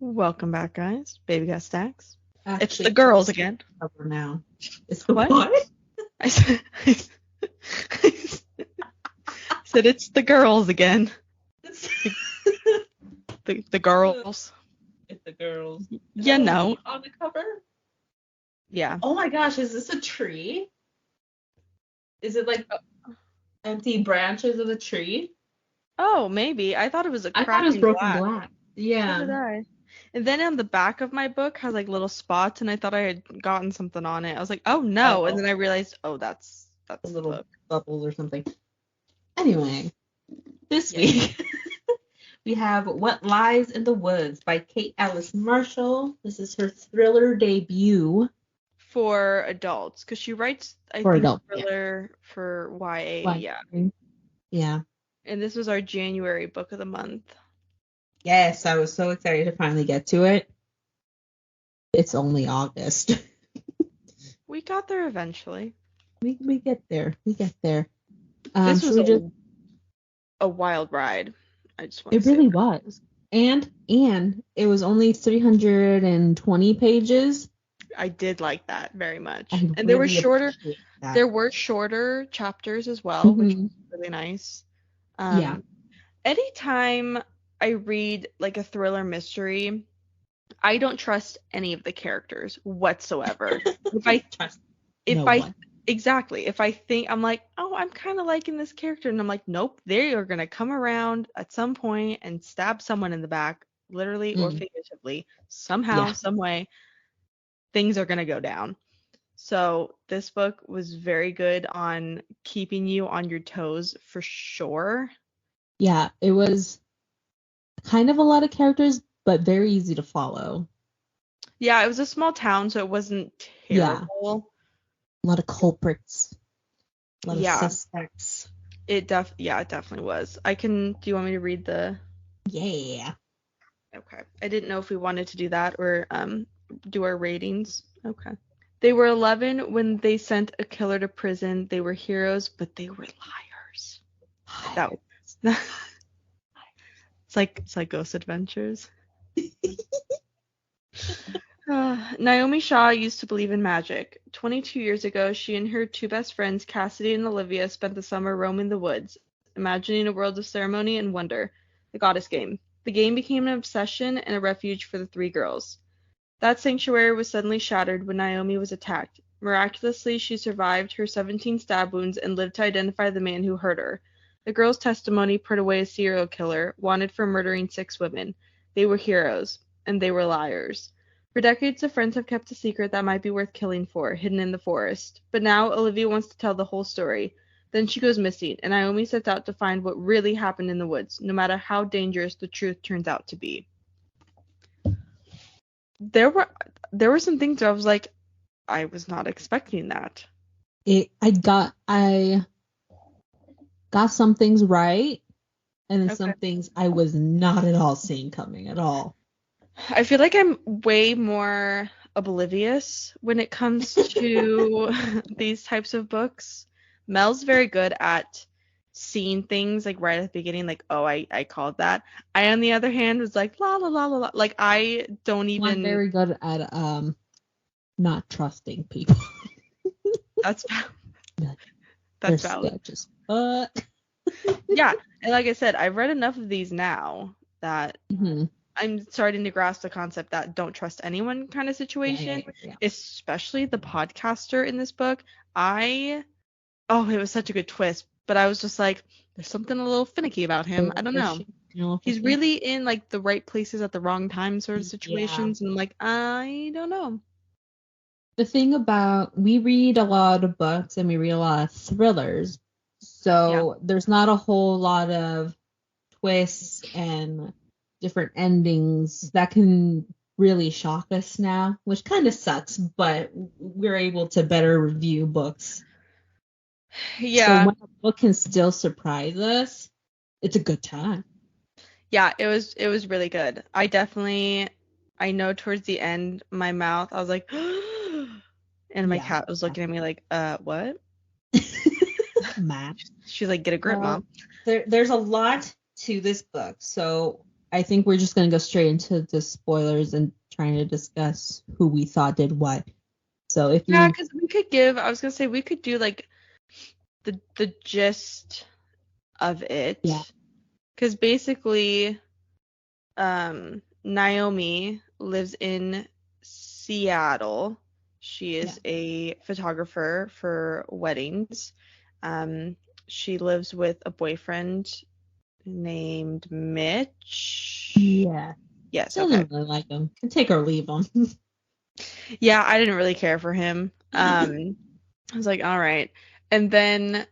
Welcome back, guys. Baby got stacks. It's the Actually, girls again. cover now. It's the What? what? I said, said it's the girls again. The girls. It's the girls. Is You that a know. leaf on the cover? Yeah. Oh my gosh, is this a tree? Is it like empty branches of a tree? Oh, maybe. I thought it was a I thought it was cracking broken glass. glass. So Yeah. did I. And then on the back of my book has like little spots, and I thought I had gotten something on it. I was like, oh no. And then I realized, oh, that's A the little book. bubbles or something. Anyway, this Yeah. week we have What Lies in the Woods by Kate Alice Marshall. This is her thriller debut. For adults, because she writes, I For think, adults, thriller for YA, Why? yeah. Yeah. And this was our January book of the month. Yes, I was so excited to finally get to it. It's only August. We got there eventually. We get there. We get there. This should was we just? a wild ride. I just want It to say really that. was. And it was only 320 pages. I did like that very much. I And there were really shorter. appreciate that. There were shorter chapters as well, which was really nice. Yeah. Anytime I read like a thriller mystery, I don't trust any of the characters whatsoever. Trust if no I one. Exactly. If I think I'm like, oh, I'm kind of liking this character, and I'm like, nope, they are gonna come around at some point and stab someone in the back, literally or figuratively, somehow, Yeah. some way, things are gonna go down. So this book was very good on keeping you on your toes for sure. Yeah, it was kind of a lot of characters, but very easy to follow. Yeah, it was a small town, so it wasn't terrible. A lot of culprits. A lot of Yeah, suspects. it definitely was. Do you want me to read the? Yeah. Okay. I didn't know if we wanted to do that or do our ratings. Okay. They were 11 when they sent a killer to prison. They were heroes, but they were liars. That was it's like Ghost Adventures. Naomi Shaw used to believe in magic. 22 years ago, she and her two best friends, Cassidy and Olivia, spent the summer roaming the woods, imagining a world of ceremony and wonder. The Goddess Game. The game became an obsession and a refuge for the three girls. That sanctuary was suddenly shattered when Naomi was attacked. Miraculously, she survived her 17 stab wounds and lived to identify the man who hurt her. The girls' testimony put away a serial killer, wanted for murdering 6 women. They were heroes, and they were liars. For decades, the friends have kept a secret that might be worth killing for, hidden in the forest. But now Olivia wants to tell the whole story. Then she goes missing, and Naomi sets out to find what really happened in the woods, no matter how dangerous the truth turns out to be. There were some things where I was like, I was not expecting that. I got some things right, and then some things I was not at all seeing coming at all. I feel like I'm way more oblivious when it comes to these types of books. Mel's very good at seeing things like right at the beginning, like, oh, I called that. I, on the other hand, was like, la la la la la. Like, I don't even. I'm very good at not trusting people. That's valid. Just fuck. Yeah, and like I said, I've read enough of these now that I'm starting to grasp the concept that don't trust anyone kind of situation, especially the podcaster in this book. It was such a good twist, but I was just like, there's something a little finicky about him. I don't know. He's really in like the right places at the wrong time sort of situations, and I'm like, I don't know. The thing about, we read a lot of books and we read a lot of thrillers, so there's not a whole lot of twists and different endings that can really shock us now, which kind of sucks, but we're able to better review books. Yeah. So when a book can still surprise us, it's a good time. Yeah, it was really good. I know towards the end, my mouth, I was like, and my cat was looking at me like, what? Matt. She's like, get a grip, Mom. There's a lot to this book. So I think we're just gonna go straight into the spoilers and trying to discuss who we thought did what. So if Yeah, you because I was gonna say we could do like the gist of yeah it. Because basically, Naomi lives in Seattle. She yeah is a photographer for weddings. Um, she lives with a boyfriend named Mitch. yeah Yes, okay. doesn't really like him. Can take or leave him. Yeah, I didn't really care for him. I was like, all right. And then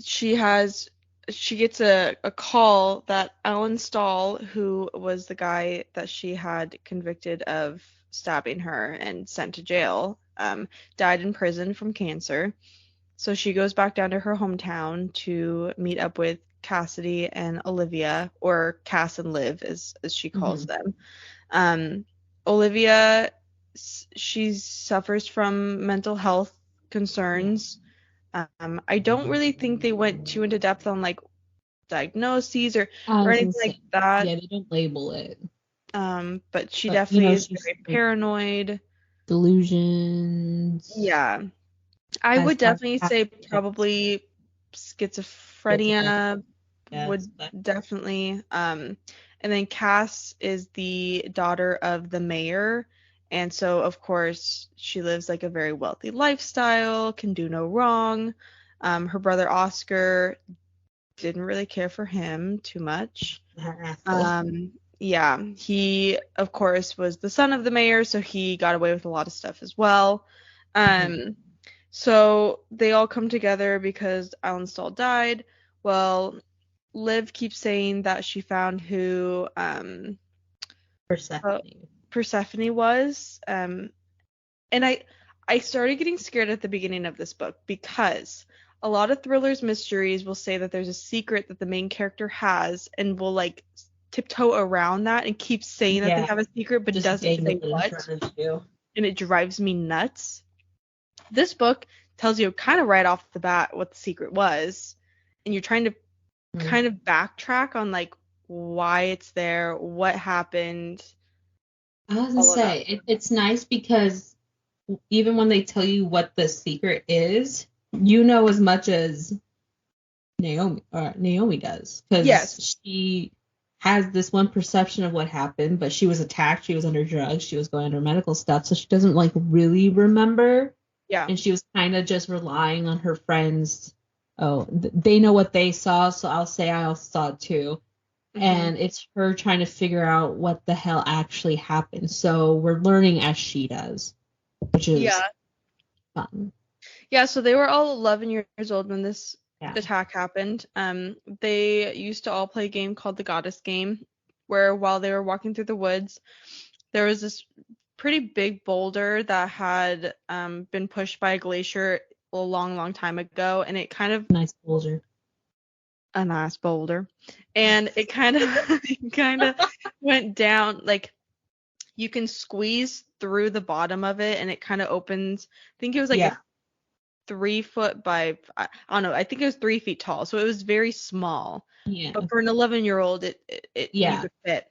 she has she gets a call that Alan Stahl, who was the guy that she had convicted of stabbing her and sent to jail, died in prison from cancer. So she goes back down to her hometown to meet up with Cassidy and Olivia, or Cass and Liv, as she calls hmm them. Olivia, she suffers from mental health Yeah. concerns. I don't really think they went too into depth on like diagnoses I or was gonna anything like say, that. yeah, they don't label it, But she but definitely is she's very like paranoid. delusions, Yeah, I has would definitely had say yeah, probably schizophrenia, schizophrenia yes, would but definitely. And then Cass is the daughter of the mayor, and so of course she lives like a very wealthy lifestyle, can do no wrong. Her brother Oscar didn't really care for him too much. asshole. Um, yeah, he of course was the son of the mayor, so he got away with a lot of stuff as well. Mhm. Um, so they all come together because Alan Stahl died. Well, Liv keeps saying that she found who uh, Persephone. Persephone was. And I started getting scared at the beginning of this book because a lot of thrillers mysteries will say that there's a secret that the main character has and will like tiptoe around that and keep saying that they Yeah, have a secret but just doesn't dangle say it in what, front of you. and it drives me nuts. This book tells you kind of right off the bat what the secret was, and you're trying to Mhm. kind of backtrack on like why it's there, what happened, I was gonna all of that. say it's nice because even when they tell you what the secret is, you know as much as Naomi does, Yes. because she has this one perception of what happened, but she was attacked, she was under drugs, she was going under medical stuff, so she doesn't like really remember, Yeah. and she was kind of just relying on her friends. Oh, they know what they saw, so I'll say I also saw it too. Mhm. And it's her trying to figure out what the hell actually happened. So we're learning as she does, which is Yeah. fun. Yeah, so they were all 11 years old when this Yeah. attack happened. They used to all play a game called the Goddess Game, where while they were walking through the woods, there was this pretty big boulder that had been pushed by a glacier a long, long time ago, and it kind of Nice soldier. a nice boulder, and it kind of it kind of went down like you can squeeze through the bottom of it, and it kind of opens. I think it was like a Yeah. 3 foot by I don't know. I think it was 3 feet tall, so it was very small. Yeah. But for an 11-year-old, it you Yeah. could fit.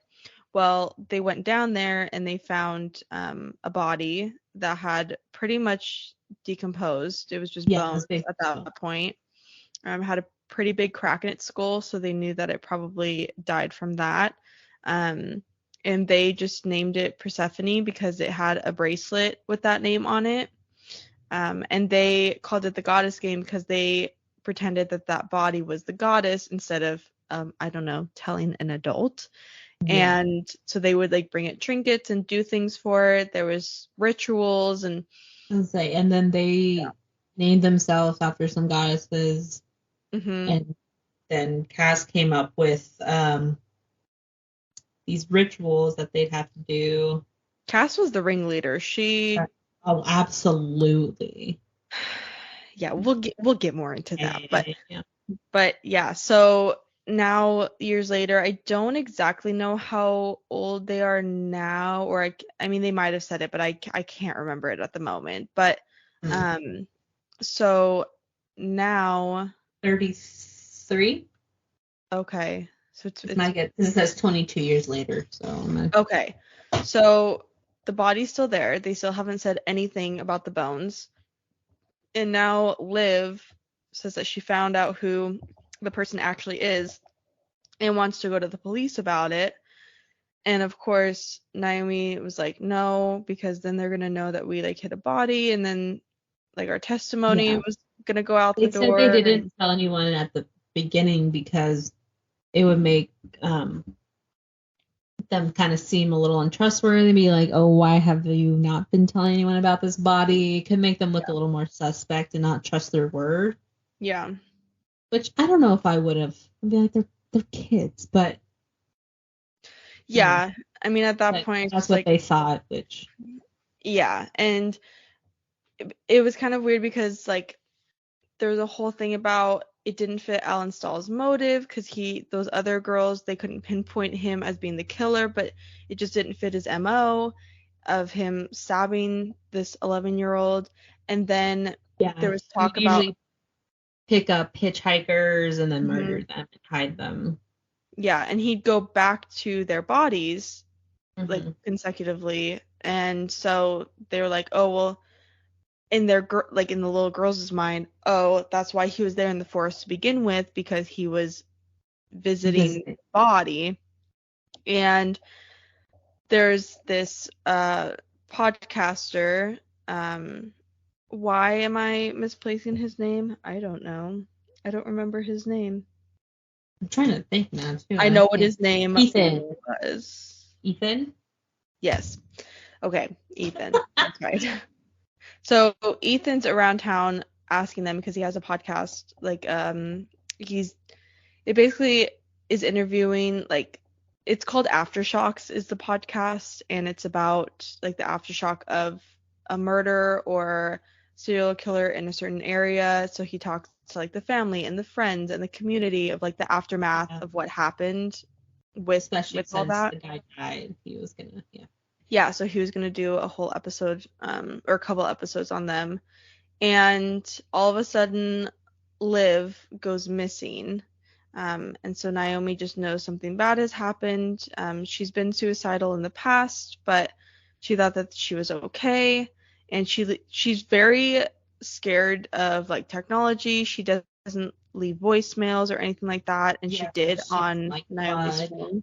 Well, they went down there and they found a body that had pretty much decomposed. It was just Yeah. bones It's big. at that point. Had a pretty big crack in its skull, so they knew that it probably died from that. Um, and they just named it Persephone because it had a bracelet with that name on it. And they called it the Goddess Game because they pretended that that body was the goddess instead of, I don't know, telling an adult. Yeah. And so they would like bring it trinkets and do things for it. There was rituals and I'll say, and then they named themselves after some goddesses, hmm and then Cass came up with these rituals that they'd have to do. Cass was the ringleader. She, Oh, absolutely. yeah, we'll get more into that, but Yeah. yeah. So now years later, I don't exactly know how old they are now, or I mean they might have said it, but I can't remember it at the moment. But Mm. um, so now 33? okay, So it's not good because it says 22 years later. So okay. So the body's still there. They still haven't said anything about the bones. And now Liv says that she found out who the person actually is and wants to go to the police about it. And of course, Naomi was like, no, because then they're gonna know that we like hit a body, and then like our testimony was gonna go out the door. They said they didn't tell anyone at the beginning because it would make them kind of seem a little untrustworthy, be like, oh, why have you not been telling anyone about this body? It could make them look a little more suspect and not trust their word. Yeah. Which I don't know if I would have. I'd be like, they're kids, but yeah. I mean, at that point, that's what they thought. Which yeah, and it was kind of weird because like there was a whole thing about it didn't fit Alan Stahl's motive because those other girls, they couldn't pinpoint him as being the killer, but it just didn't fit his MO of him stabbing this 11-year-old. And then there was talk about pick up hitchhikers and then murder them and hide them. Yeah, and he'd go back to their bodies like consecutively, and so they were like, oh well, in their like in the little girl's mind, oh, that's why he was there in the forest to begin with, because he was visiting the body. And there's this podcaster, why am I misplacing his name? I don't know. I don't remember his name. I'm trying to think now too. I know what his name was. Ethan? Yes. Okay, Ethan. That's right. So Ethan's around town asking them because he has a podcast. Like, it basically is interviewing, like, it's called Aftershocks is the podcast, and it's about like the aftershock of a murder or serial killer in a certain area. So he talks to like the family and the friends and the community of like the aftermath of what happened with all that. The guy died, he was gonna so he was gonna do a whole episode or a couple episodes on them, and all of a sudden Liv goes missing. And so Naomi just knows something bad has happened. She's been suicidal in the past, but she thought that she was okay. And she's very scared of like technology. She doesn't leave voicemails or anything like that. And she did on like Naomi's phone.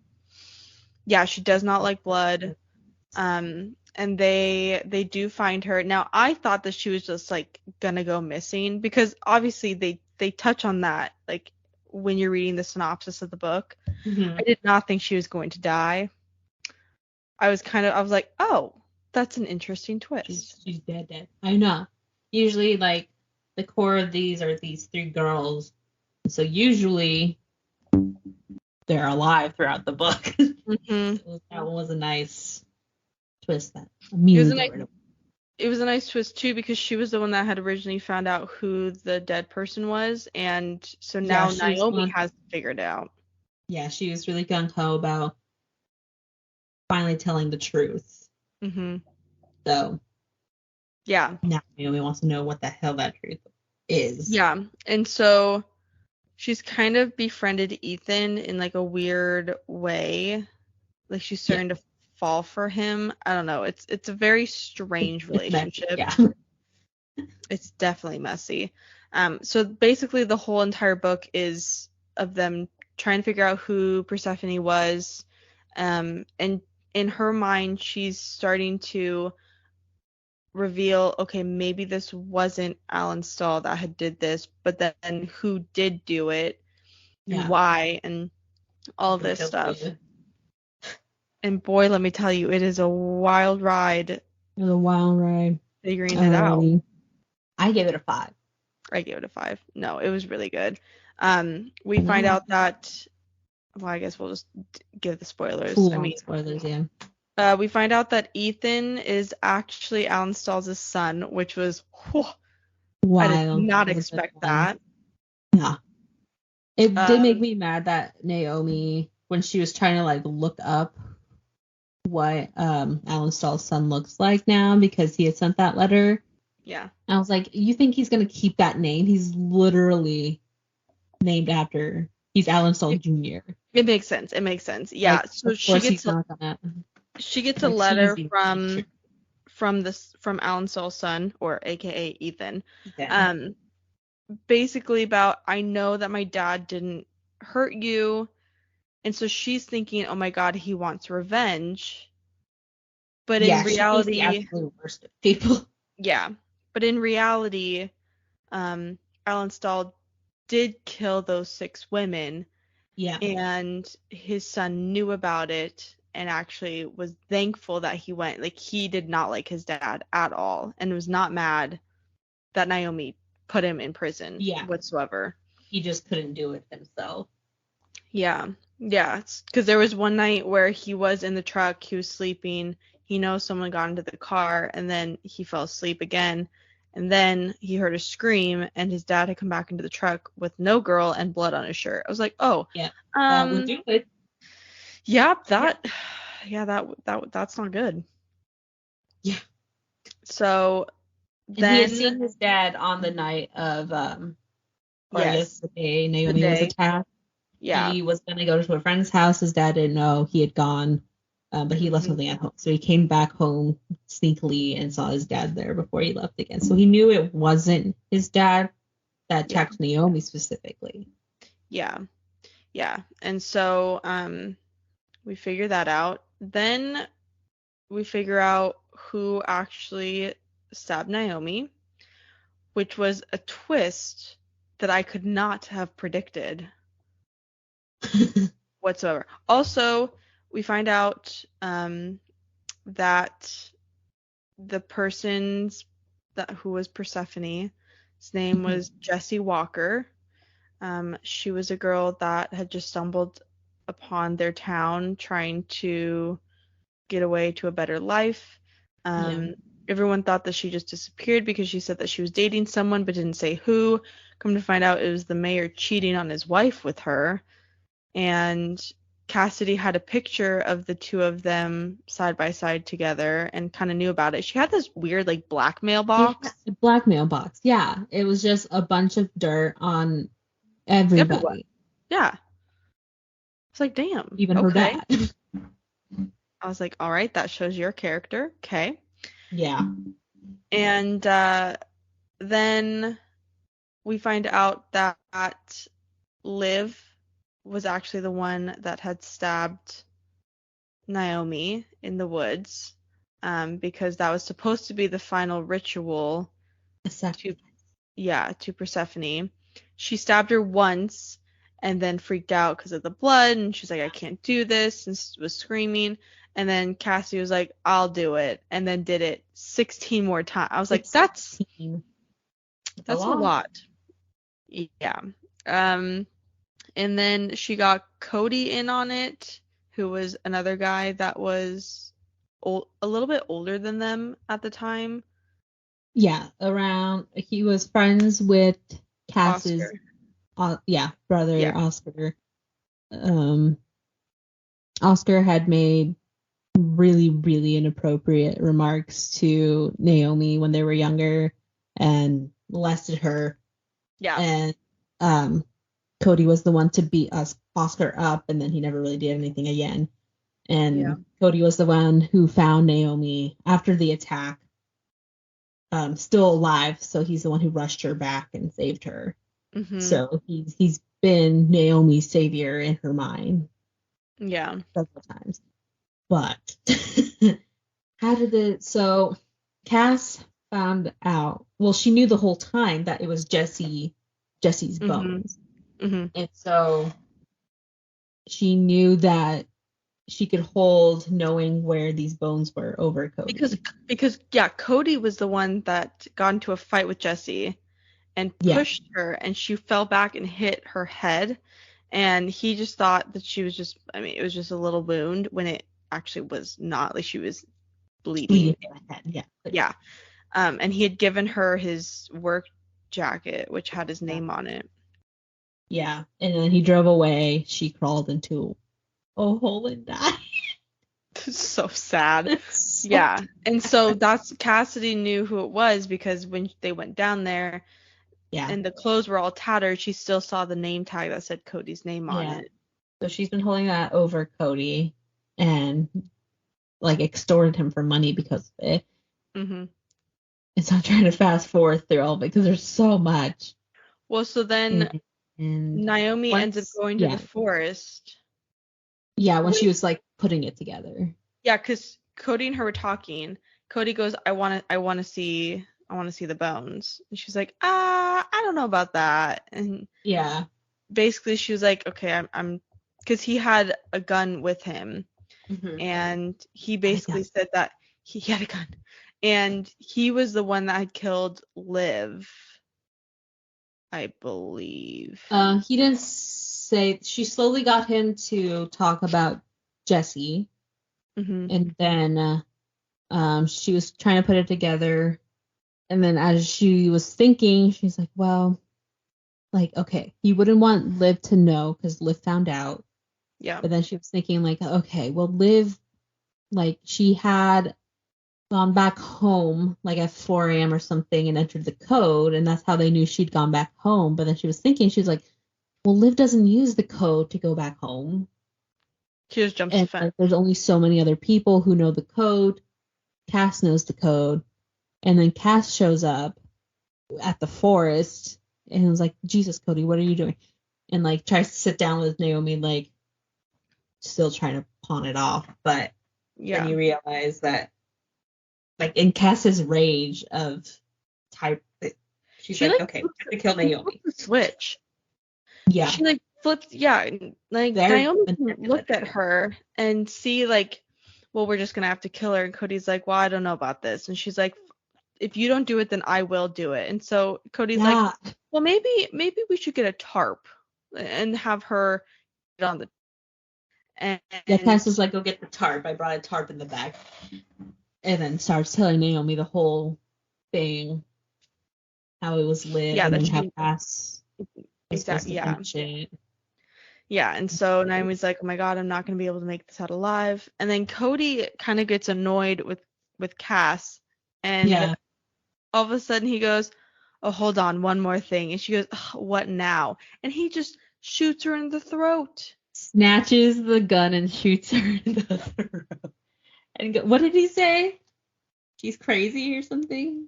Yeah, she does not like blood. And they do find her. Now, I thought that she was just like gonna go missing because obviously they touch on that like when you're reading the synopsis of the book. I did not think she was going to die. I was like, oh, that's an interesting twist. She's dead. I know. Usually, like, the core of these are these three girls. So usually they're alive throughout the book. So that was a nice twist. It was a nice twist too because she was the one that had originally found out who the dead person was, and so now Naomi has to figure it out. Yeah, she was really gung-ho about finally telling the truth. So yeah, now Naomi wants to know what the hell that truth is. Yeah, and so she's kind of befriended Ethan in like a weird way. Like she's starting to fall for him. I don't know. It's a very strange relationship. It's definitely messy. So basically the whole entire book is of them trying to figure out who Persephone was. And in her mind, she's starting to reveal, okay, maybe this wasn't Alan Stahl that did this, but then who did do it and why and all this stuff. And boy, let me tell you, it is a wild ride. It was a wild ride. Figuring it out. I gave it a 5. I gave it a 5. No, it was really good. We find out that, well, I guess we'll just give the spoilers. Spoilers, we find out that Ethan is actually Alan Stahl's son, which was wild. I did not expect that. No. It did make me mad that Naomi, when she was trying to like look up what Alan Stahl's son looks like now because he had sent that letter. Yeah. I was like, you think he's gonna keep that name? He's literally named after He's Alan Saul Jr. It makes sense. It makes sense. Yeah. Like, So of course he's not gonna. she gets a Like, letter cheesy. from Alan Saul's son, or AKA Ethan. Yeah. Basically about, I know that my dad didn't hurt you, and so she's thinking, oh my God, he wants revenge. But in She is the reality, absolute worst of people. yeah. But in reality, Alan Stahl did kill those 6 women. Yeah. And his son knew about it and actually was thankful that he went. Like, he did not like his dad at all and was not mad that Naomi put him in prison whatsoever. He just couldn't do it himself. Yeah. Yeah. Because there was one night where he was in the truck, he was sleeping. He knows someone got into the car, and then he fell asleep again. And then he heard a scream, and his dad had come back into the truck with no girl and blood on his shirt. I was like, oh, yeah, that would do it. Yeah, that's not good. Yeah. So then, and he had seen his dad on the night of I guess the day Naomi was attacked. Yeah. He was gonna go to a friend's house. His dad didn't know he had gone. But he left something at home. So he came back home sneakily and saw his dad there before he left again. So he knew it wasn't his dad that attacked Naomi specifically. Yeah. Yeah. And so we figure that out. Then we figure out who actually stabbed Naomi, which was a twist that I could not have predicted whatsoever. Also, we find out that the person's who was Persephone, his name was Jessie Walker. She was a girl that had just stumbled upon their town trying to get away to a better life. Everyone thought that she just disappeared because she said that she was dating someone but didn't say who. Come to find out, it was the mayor cheating on his wife with her. And Cassidy had a picture of the two of them side by side together and kind of knew about it. She had this weird, like, blackmail box. Blackmail box, yeah. It was just a bunch of dirt on everybody. Everyone. Yeah. It's like, damn. Even her dad. I was like, all right, that shows your character. Okay. Yeah. And then we find out that Liv was actually the one that had stabbed Naomi in the woods, because that was supposed to be the final ritual to Persephone. She stabbed her once and then freaked out because of the blood, and she's like, I can't do this, and was screaming. And then Cassie was like, I'll do it, and then did it 16 more times. I was like, that's a lot. Yeah. And then she got Cody in on it, who was another guy that was a little bit older than them at the time. Yeah, he was friends with Cass's brother, Oscar. Oscar had made really, really inappropriate remarks to Naomi when they were younger and molested her. Yeah. And Cody was the one to beat Oscar up, and then he never really did anything again. And Cody was the one who found Naomi after the attack, still alive. So he's the one who rushed her back and saved her. Mm-hmm. So he's been Naomi's savior in her mind. Yeah. Several times. But so Cass found out, well, she knew the whole time that it was Jesse's bones. Mm-hmm. And so she knew that she could hold knowing where these bones were over Cody. Because Cody was the one that got into a fight with Jesse and pushed her, and she fell back and hit her head. And he just thought that she was just, it was just a little wound when it actually was not. Like, she was bleeding. Yeah. And he had given her his work jacket, which had his name on it. Yeah. And then he drove away. She crawled into a hole and died. So sad. Yeah. And so that's Cassidy knew who it was, because when they went down there, Yeah. and the clothes were all tattered, she still saw the name tag that said Cody's name on Yeah. it. So she's been holding that over Cody and like extorted him for money because of it. Mm-hmm. And so I'm trying to fast forward through all because there's so much. Well, so then And Naomi ends up once, going to the forest. Yeah, when she was like putting it together. Yeah, because Cody and her were talking. Cody goes, I want to see the bones. And she's like, I don't know about that. And Yeah. basically she was like, okay, I'm because he had a gun with him. Mm-hmm. And he basically said that he had a gun. And he was the one that had killed Liv, I believe. He didn't say. She slowly got him to talk about Jesse, Mm-hmm. and then she was trying to put it together. And then as she was thinking, she's like, well, like, okay, you wouldn't want Liv to know because Liv found out. Yeah. But then she was thinking, like, okay, well, Liv, like, she had gone back home, like, at 4 a.m. or something and entered the code, and that's how they knew she'd gone back home. But then she was thinking, she was like, well, Liv doesn't use the code to go back home. She just jumps the And fence. like, there's only so many other people who know the code. Cass knows the code. And then Cass shows up at the forest and was like, Jesus, Cody, what are you doing? And like tries to sit down with Naomi, like still trying to pawn it off. But then you realize that like in Cass's rage of type, she's like, okay, I have to kill Naomi. Switch. Yeah. She like flipped, like Naomi looked at her and see like, well, we're just gonna have to kill her. And Cody's like, well, I don't know about this. And she's like, if you don't do it, then I will do it. And so Cody's like, well, maybe we should get a tarp and have her get on the. And Cass is like, go get the tarp. I brought a tarp in the back. And then starts telling Naomi the whole thing, how it was Liv, and then how Cass was supposed to finish it. Yeah, and so Naomi's like, oh my god, I'm not going to be able to make this out alive. And then Cody kind of gets annoyed with Cass, and all of a sudden he goes, oh, hold on, one more thing. And she goes, what now? And he just shoots her in the throat. Snatches the gun and shoots her in the throat. And what did he say? She's crazy or something?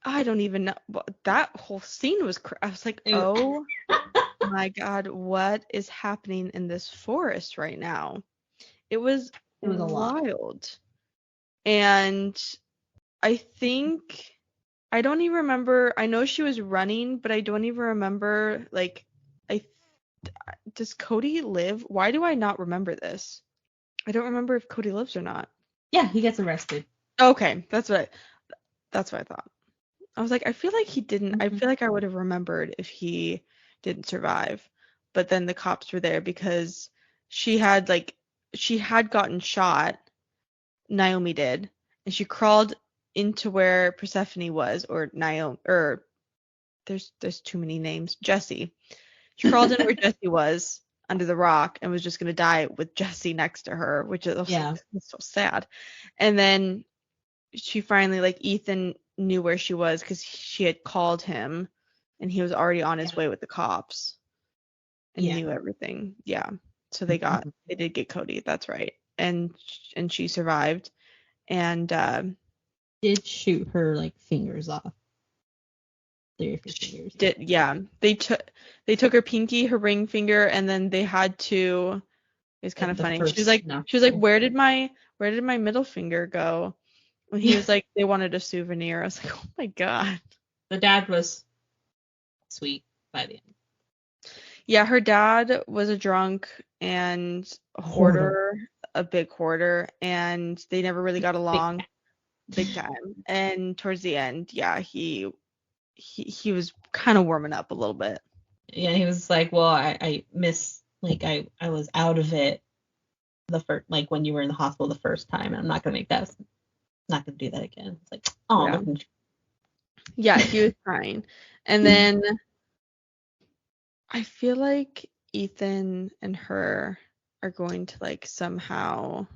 I don't even know. That whole scene was I was like, oh my god, what is happening in this forest right now? It was wild. And I think I don't even remember. I know she was running, but I don't even remember. Like, does Cody live? Why do I not remember this? I don't remember if Cody lives or not. Yeah, he gets arrested. Okay, that's what I thought. I was like, I feel like he didn't. Mm-hmm. I feel like I would have remembered if he didn't survive. But then the cops were there because she had gotten shot. Naomi did, and she crawled into where Persephone was, or Naomi, or there's too many names. Jesse. She crawled in where Jesse was under the rock and was just gonna die with Jesse next to her, which is so sad. And then she finally, like, Ethan knew where she was because she had called him, and he was already on his way with the cops and knew everything. Yeah. So they did get Cody. That's right. And she survived. And did shoot her like fingers off. 3 or 4 fingers. They took her pinky, her ring finger, and then they had to. It's kind of funny. She was like, where did my middle finger go? And he was like, they wanted a souvenir. I was like, oh my god. The dad was sweet by the end. Yeah, her dad was a drunk and a hoarder, a big hoarder, and they never really got along. Big time. And towards the end, yeah, he was kind of warming up a little bit. Yeah, he was like, well, I miss, like, I was out of it the first, like, when you were in the hospital the first time, and I'm not gonna do that again. It's like, oh. Yeah, he was crying. And then I feel like Ethan and her are going to, like, somehow,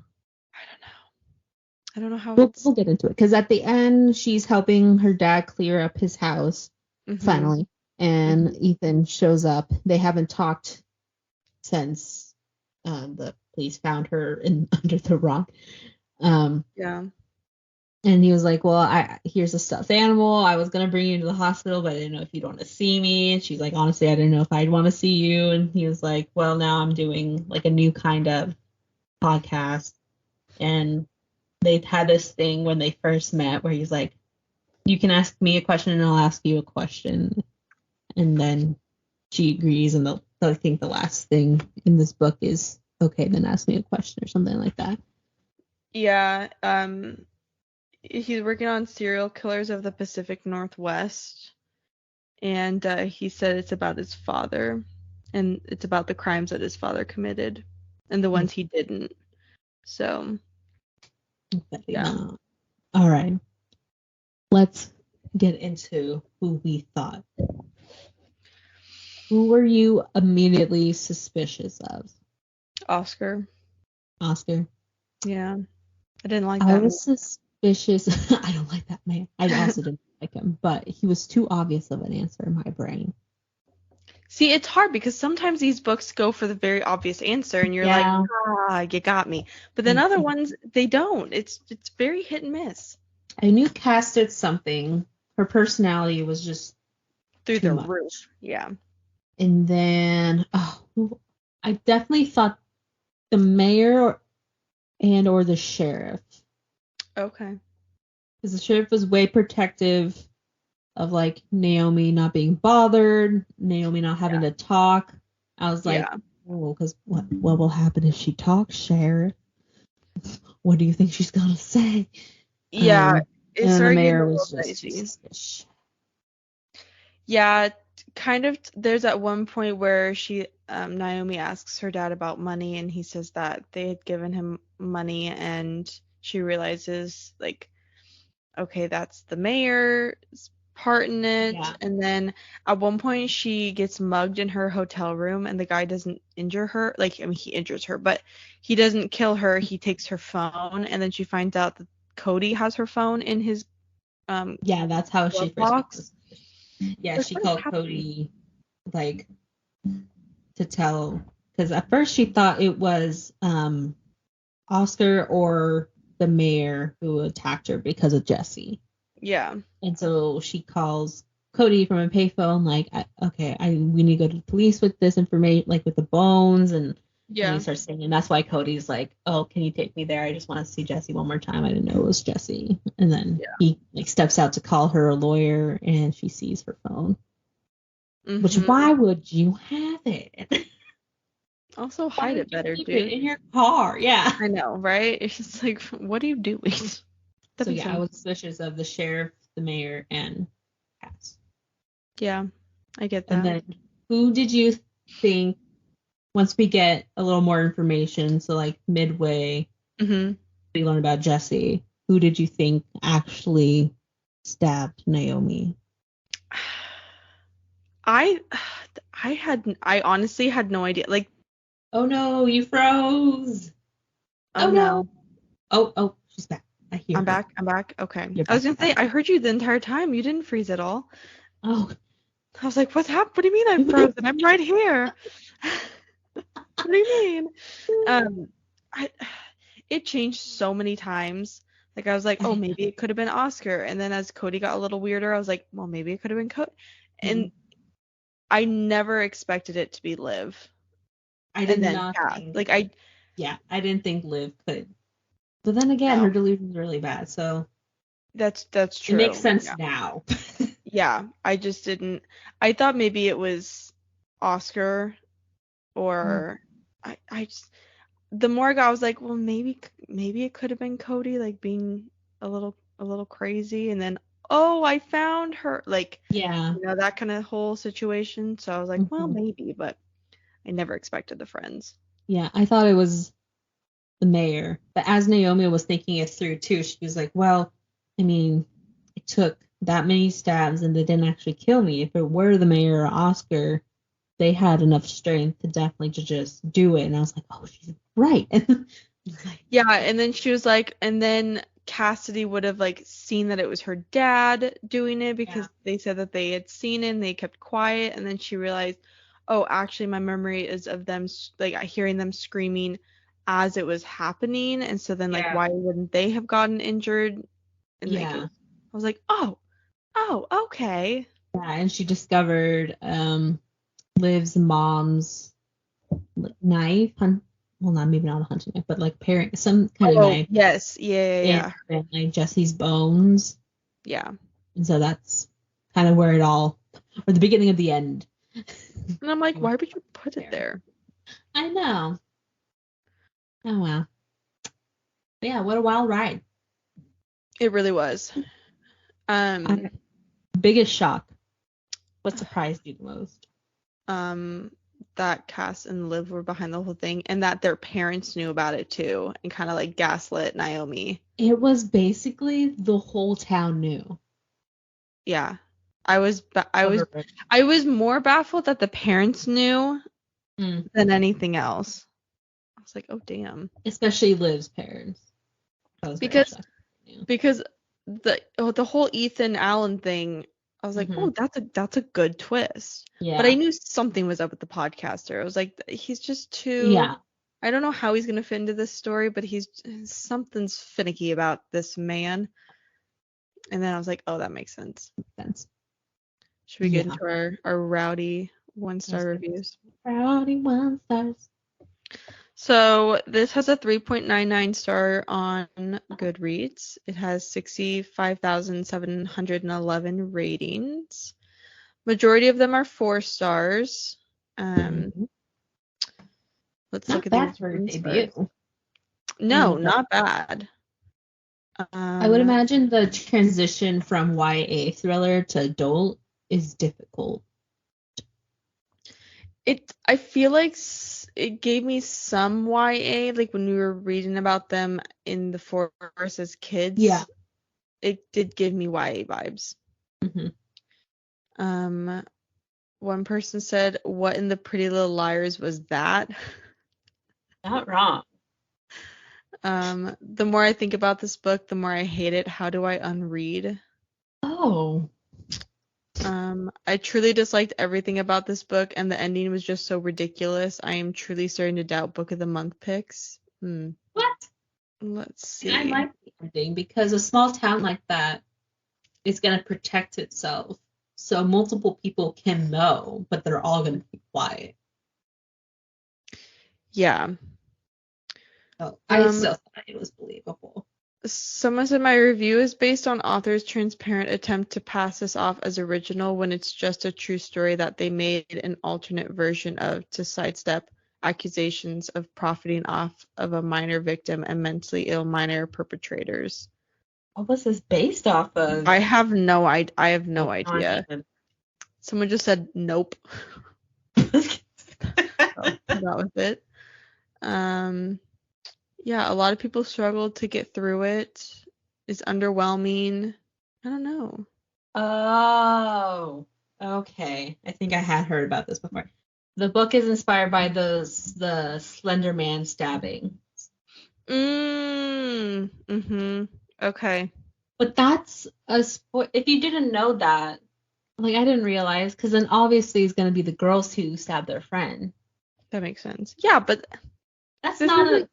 I don't know how. We'll get into it because at the end she's helping her dad clear up his house finally, and Ethan shows up. They haven't talked since the police found her under the rock. Yeah. And he was like, well, here's a stuffed animal. I was going to bring you to the hospital, but I didn't know if you'd want to see me. And she's like, honestly, I didn't know if I'd want to see you. And he was like, well, now I'm doing like a new kind of podcast. And they've had this thing when they first met where he's like, you can ask me a question and I'll ask you a question. And then she agrees. And I think the last thing in this book is, okay, then ask me a question or something like that. Yeah. He's working on Serial Killers of the Pacific Northwest, and he said it's about his father, and it's about the crimes that his father committed, and the ones he didn't. So, yeah. All right. Let's get into who we thought. Who were you immediately suspicious of? Oscar. Yeah. I didn't like that. I was suspicious. I don't like that man. I also didn't like him, but he was too obvious of an answer in my brain. See, it's hard because sometimes these books go for the very obvious answer and you're like, you got me. But then other ones, they don't. It's very hit and miss. I knew Cass did something. Her personality was just through the roof. Yeah. And then I definitely thought the mayor or the sheriff. Okay. Because the sheriff was way protective of like Naomi not being bothered, Naomi not having to talk. I was like, oh, because what will happen if she talks, sheriff? What do you think she's gonna say? Yeah. And the mayor was just yeah, kind of. There's at one point where Naomi asks her dad about money, and he says that they had given him money, and she realizes like, okay, that's the mayor's part in it. Yeah. And then at one point she gets mugged in her hotel room, and the guy doesn't injure her. Like, I mean, he injures her, but he doesn't kill her. He takes her phone, and then she finds out that Cody has her phone in his yeah, that's how she first. Yeah, she called Cody like to tell, because at first she thought it was Oscar or the mayor who attacked her because of Jesse. Yeah. And so she calls Cody from a payphone, like, we need to go to the police with this information, like with the bones, and he starts saying, and that's why Cody's like, oh, can you take me there? I just want to see Jesse one more time. I didn't know it was Jesse. And then he like steps out to call her a lawyer, and she sees her phone. Mm-hmm. Which, why would you have it? Also, hide it better, dude. It in your car, yeah. I know, right? It's just like, what are you doing? So yeah, I was suspicious of the sheriff, the mayor, and Cass. Yeah, I get that. And then, who did you think, once we get a little more information, so like midway, we learn about Jesse, who did you think actually stabbed Naomi? I honestly had no idea. Like, oh no, you froze. Oh no. Oh, she's back. I hear I'm her. back. Okay. I was gonna say, I heard you the entire time. You didn't freeze at all. Oh. I was like, what's happening? What do you mean I'm frozen? I'm right here. What do you mean? It changed so many times. Like, I was like, oh, maybe it could have been Oscar. And then as Cody got a little weirder, I was like, well, maybe it could have been Cody. And I never expected it to be Liv. I did not think. Like, I didn't think Liv could. But then again, her delusion's really bad, so. That's true. It makes sense now. Yeah, I just didn't. I thought maybe it was Oscar, or I just. The more I was like, well, maybe it could have been Cody, like being a little crazy, and then I found her, like, that kind of whole situation. So I was like, well, maybe, but I never expected the friends. Yeah, I thought it was the mayor, but as Naomi was thinking it through too, she was like, well, I mean, it took that many stabs and they didn't actually kill me. If it were the mayor or Oscar, they had enough strength to definitely just do it. And I was like, oh, she's right. Yeah, and then she was like, and then Cassidy would have like seen that it was her dad doing it because they said that they had seen it and they kept quiet, and then she realized, oh, actually my memory is of them like hearing them screaming as it was happening, and so then like why wouldn't they have gotten injured? And like I was like, oh, okay. Yeah, and she discovered Liv's mom's knife. Well, maybe not a hunting knife, but like some kind of knife. Yes, yeah. And like Jesse's bones. Yeah. And so that's kind of where it all, or the beginning of the end. And I'm like, why would you put it there? I know. Oh wow. But yeah, what a wild ride. It really was. Biggest shock. What surprised you the most? That Cass and Liv were behind the whole thing, and that their parents knew about it too, and kind of like gaslit Naomi. It was basically the whole town knew. Yeah, I was more baffled that the parents knew than anything else. I was like, oh damn. Especially Liv's parents. Because the whole Ethan Allen thing, I was like, oh, that's a good twist. Yeah. But I knew something was up with the podcaster. I was like, he's just too. Yeah. I don't know how he's gonna fit into this story, but something's finicky about this man. And then I was like, oh, that makes sense. Should we get into our rowdy 1-star reviews? Rowdy 1-stars. So this has a 3.99 star on Goodreads. It has 65,711 ratings. Majority of them are 4 stars. Let's look at the debut. No, not bad. I would imagine the transition from YA thriller to adult is difficult. I feel like it gave me some YA, like when we were reading about them in the forest as kids. Yeah. It did give me YA vibes. One person said, "What in the Pretty Little Liars was that?" Not wrong. The more I think about this book, the more I hate it. How do I unread? Oh. I truly disliked everything about this book, and the ending was just so ridiculous. I am truly starting to doubt Book of the Month picks. What? Let's see. I like the ending because a small town like that is going to protect itself. So multiple people can know, but they're all going to be quiet. Yeah. Oh, I still thought it was believable. Someone said my review is based on author's transparent attempt to pass this off as original when it's just a true story that they made an alternate version of to sidestep accusations of profiting off of a minor victim and mentally ill minor perpetrators. What was this based off of? I have no idea. Someone just said nope. So, that was it. Yeah, a lot of people struggled to get through it. It's underwhelming. I don't know. Oh, okay. I think I had heard about this before. The book is inspired by the Slender Man stabbing. Okay. But that's if you didn't know that, like I didn't realize, because then obviously it's going to be the girls who stabbed their friend. That makes sense. Yeah, but that's not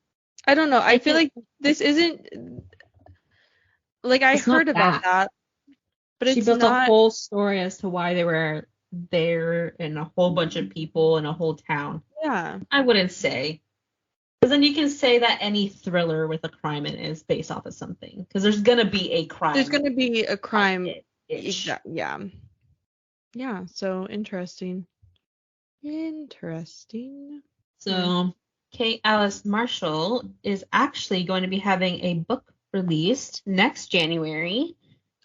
I don't know. I feel like this isn't like I heard about that, but it's not. She built a whole story as to why they were there and a whole bunch of people in a whole town. Yeah. I wouldn't say. Because then you can say that any thriller with a crime in it is based off of something. Because there's going to be a crime. There's going to be a crime. Yeah. Yeah, so interesting. So Kate Alice Marshall is actually going to be having a book released next January.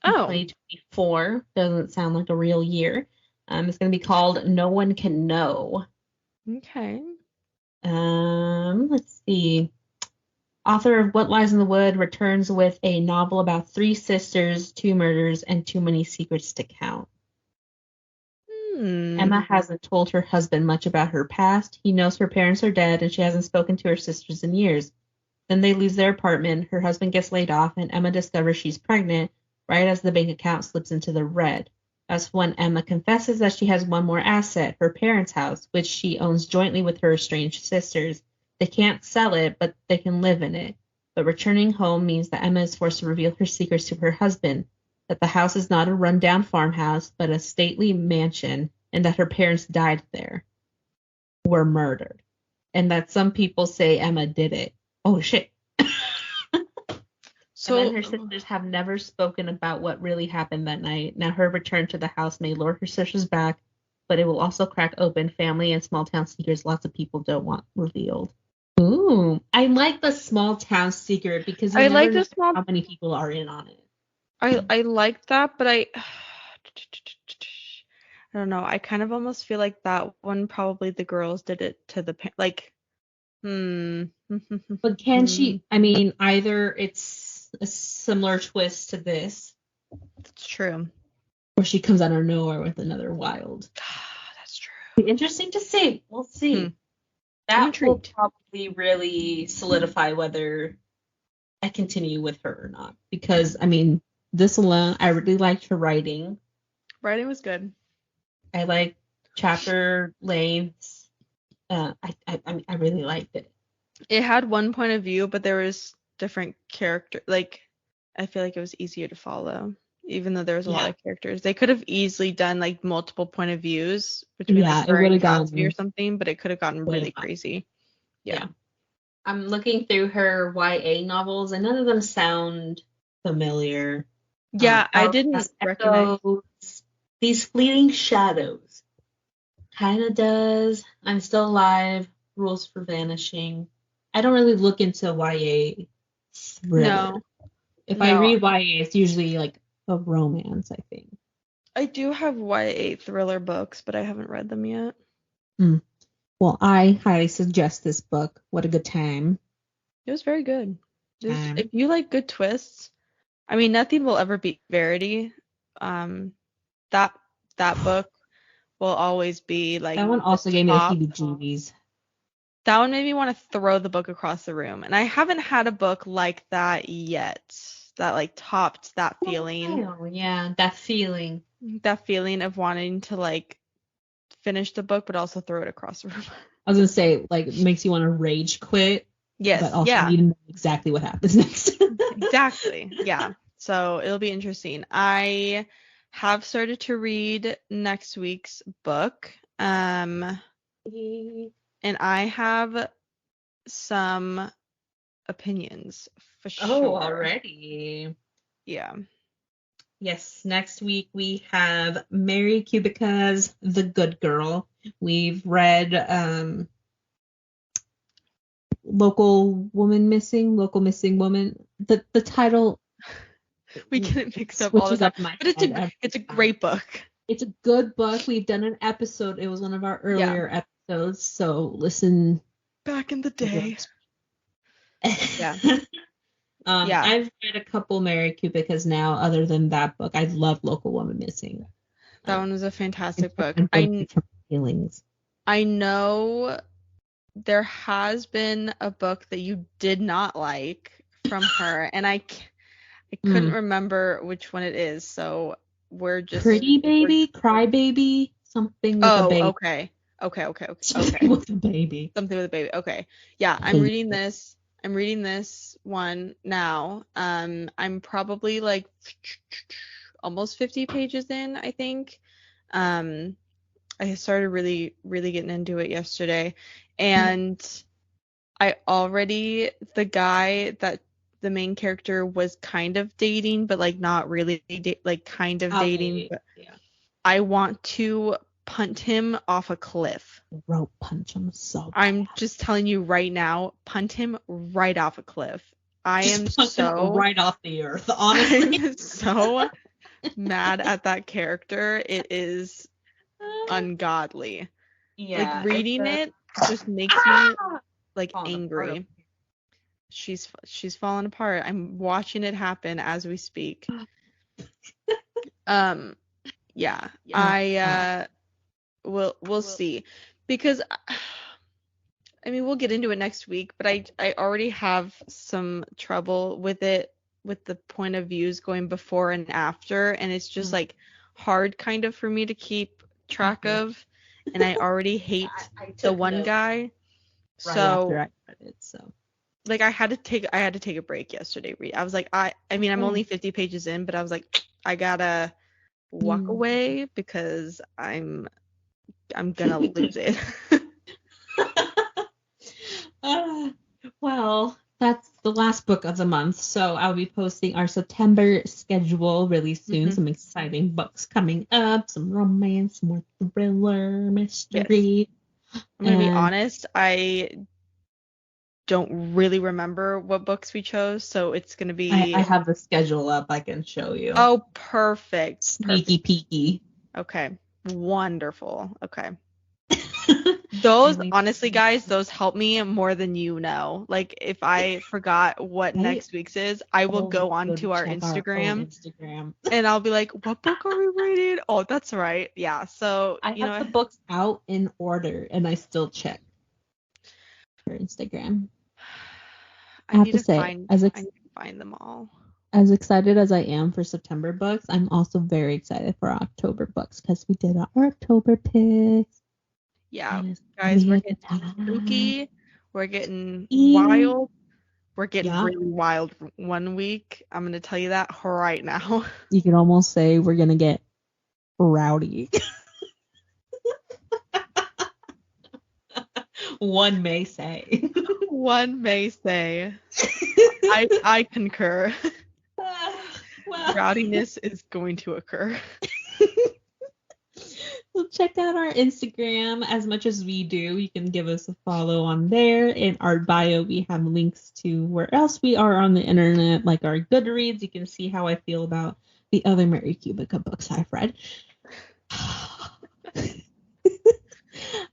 2024. Doesn't sound like a real year. It's going to be called No One Can Know. Okay. Let's see. Author of What Lies in the Wood returns with a novel about 3 sisters, 2 murders, and too many secrets to count. Emma hasn't told her husband much about her past. He knows her parents are dead, and she hasn't spoken to her sisters in years. Then they lose their apartment, her husband gets laid off, and Emma discovers she's pregnant right as the bank account slips into the red. That's when Emma confesses that she has one more asset, her parents' house, which she owns jointly with her estranged sisters. They can't sell it, but they can live in it. But returning home means that Emma is forced to reveal her secrets to her husband, that the house is not a rundown farmhouse, but a stately mansion, and that her parents died there, were murdered, and that some people say Emma did it. Oh, shit. So, And then her sisters have never spoken about what really happened that night. Now her return to the house may lure her sisters back, but it will also crack open family and small town secrets lots of people don't want revealed. Ooh, I like the small town secret because you I never like know the small. how many people are in on it. I like that, but I don't know. I kind of almost feel like that one probably the girls did it to the like. But can she? I mean, either it's a similar twist to this, That's true. or she comes out of nowhere with another wild. That's true. Be interesting to see. We'll see. That will probably really solidify whether I continue with her or not. Because, I mean, this alone, I really liked her writing. Writing was good. I like chapter lengths. I really liked it. It had one point of view, but there was different character. Like, I feel like it was easier to follow, even though there was a lot of characters. They could have easily done like multiple point of views between like her and Gatsby or something, but it could have gotten really crazy. Yeah. I'm looking through her YA novels, and none of them sound familiar. Yeah, I didn't recognize. These Fleeting Shadows. Kinda does. I'm Still Alive. Rules for Vanishing. I don't really look into YA thriller. No. If I read YA, it's usually like a romance, I think. I do have YA thriller books, but I haven't read them yet. Well, I highly suggest this book. What a good time. It was very good. If you like good twists, I mean, nothing will ever beat Verity. That book will always be like. That one also gave me the heebie-jeebies. That one made me want to throw the book across the room, and I haven't had a book like that yet. That like topped that feeling. Oh, yeah, that feeling. That feeling of wanting to like finish the book, but also throw it across the room. I was gonna say, like, it makes you want to rage quit. Yes. But also you know exactly what happens next. Exactly. Yeah. So it'll be interesting. I have started to read next week's book. And I have some opinions for sure. Oh, already. Yeah. Yes, next week we have Mary Kubica's The Good Girl. We've read Local Missing Woman. The title we get mixed up all the time. But it's a great book. It's a good book. We've done an episode. It was one of our earlier episodes, so listen. Back in the day. Yeah. I've read a couple Mary Kubicas now. Other than that book, I love Local Woman Missing. That one was a fantastic book. I know there has been a book that you did not like from her, and I couldn't remember which one it is. So we're just Pretty Baby, Cry Baby, something with a baby. Okay. Something with a baby. Something with a baby. Okay. Yeah, I'm reading this. I'm reading this one now. I'm probably like almost 50 pages in, I think. I started really, really getting into it yesterday, and the guy that the main character was kind of dating, but like not really, kind of dating. But I want to punt him off a cliff. Rope punch him so bad. I'm just telling you right now, punt him right off a cliff. I am so right off the earth. Honestly, I'm so mad at that character. It is ungodly. Yeah, like reading it just makes me like angry. She's falling apart. I'm watching it happen as we speak. We'll see, because I mean, we'll get into it next week, but I already have some trouble with it, with the point of views going before and after, and it's just like hard kind of for me to keep track of, and I already hate I the took one notes guy. right after So I read it, so. like I had to take a break yesterday. I was like, I mean, I'm only 50 pages in, but I was like, I gotta walk away because I'm gonna lose it. Well, that's the last book of the month, so I'll be posting our September schedule really soon. Some exciting books coming up, some romance, more thriller, mystery. Yes. I'm gonna be honest, I don't really remember what books we chose, so it's gonna be. I have the schedule up. I can show you. Oh, perfect. Sneaky peeky. Okay, wonderful. Okay. Those, honestly, guys, those help me more than you know. Like, if I forgot what next week's is, I will go on to our Instagram, and I'll be like, what book are we reading? Oh, that's right. Yeah, so, I have the books out in order, and I still check for Instagram. I have to say, I need to find them all. As excited as I am for September books, I'm also very excited for October books because we did our October picks. Yeah, guys, we're getting spooky. We're getting wild. We're getting really wild one week. I'm going to tell you that right now. You can almost say we're going to get rowdy. One may say. One may say. I concur. Rowdiness is going to occur. So check out our Instagram as much as we do. You can give us a follow on there. In our bio, we have links to where else we are on the internet, like our Goodreads. You can see how I feel about the other Mary Kubica books I've read.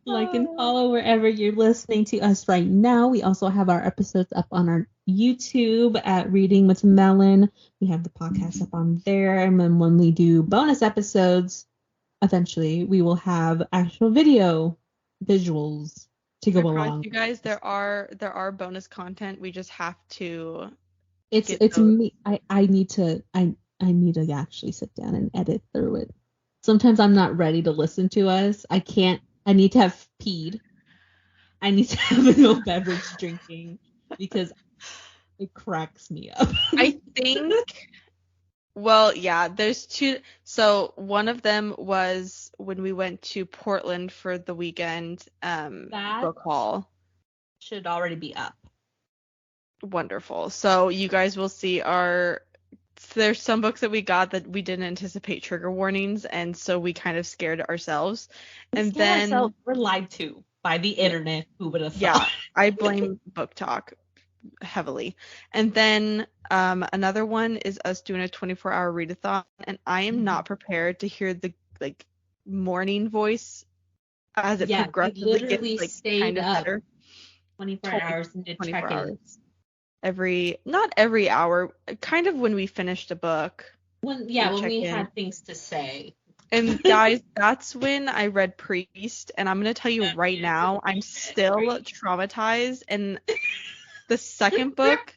Like and follow wherever you're listening to us right now. We also have our episodes up on our YouTube at Reading with Melon. We have the podcast up on there. And then when we do bonus episodes, eventually we will have actual visuals to go along. You guys, there are bonus content. We just have to. It's me. I need to actually sit down and edit through it. Sometimes I'm not ready to listen to us. I need to have peed. I need to have no beverage drinking because it cracks me up. I think. Well, yeah, there's two. So one of them was when we went to Portland for the weekend book haul. Should already be up. Wonderful. So you guys will see there's some books that we got that we didn't anticipate trigger warnings, and so we kind of scared ourselves. And then we're lied to by the internet. Who would have thought? Yeah, I blame Book Talk heavily. And then another one is us doing a 24-hour readathon, and I am not prepared to hear the morning voice as it progressively gets kind of better. 24 hours and did 24 check-ins. Not every hour, kind of when we finished a book. When we had things to say. And guys, that's when I read Priest, and I'm going to tell you right now, I'm still traumatized. And the second book,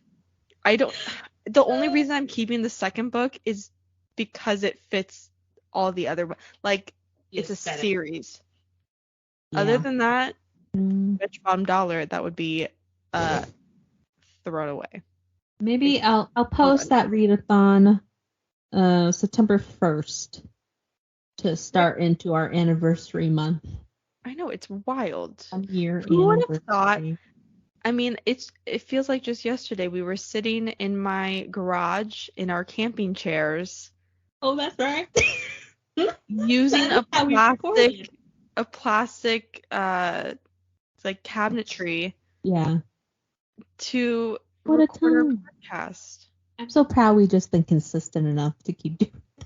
the only reason I'm keeping the second book is because it fits all the other, it's a series. Yeah. Other than that, Rich Bottom Dollar, that would be thrown away. Maybe I'll post that readathon September 1st to start into our anniversary month. I know, it's wild. Who would have thought? I mean, it feels like just yesterday we were sitting in my garage in our camping chairs. Oh, that's right. Using a plastic cabinetry. Yeah. To record our podcast. I'm so proud we've just been consistent enough to keep doing it.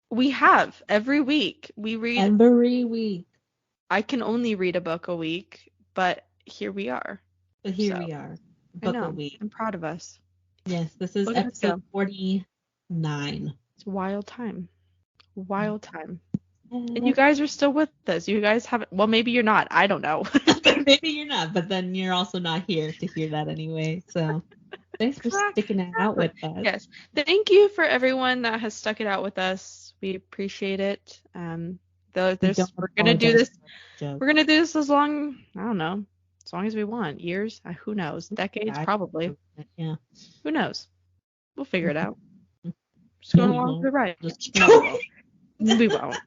We have. Every week. We read. Every week. I can only read a book a week, but here we are. But here we are. Book a week. I'm proud of us. Yes, this is episode 49. It's a wild time. Wild time. And you guys are still with us. You guys haven't. Well, maybe you're not. I don't know. Maybe you're not, but then you're also not here to hear that anyway. So thanks for sticking it out with us. Yes. Thank you for everyone that has stuck it out with us. We appreciate it. We're gonna do this. We're gonna do this as long. I don't know. As long as we want. Years. Who knows? Decades, probably. Yeah. Who knows? We'll figure it out. Just going along for the ride. No, we won't.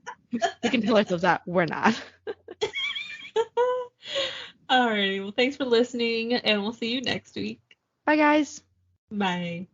We can tell ourselves that we're not. Alrighty. Well, thanks for listening, and we'll see you next week. Bye, guys. Bye.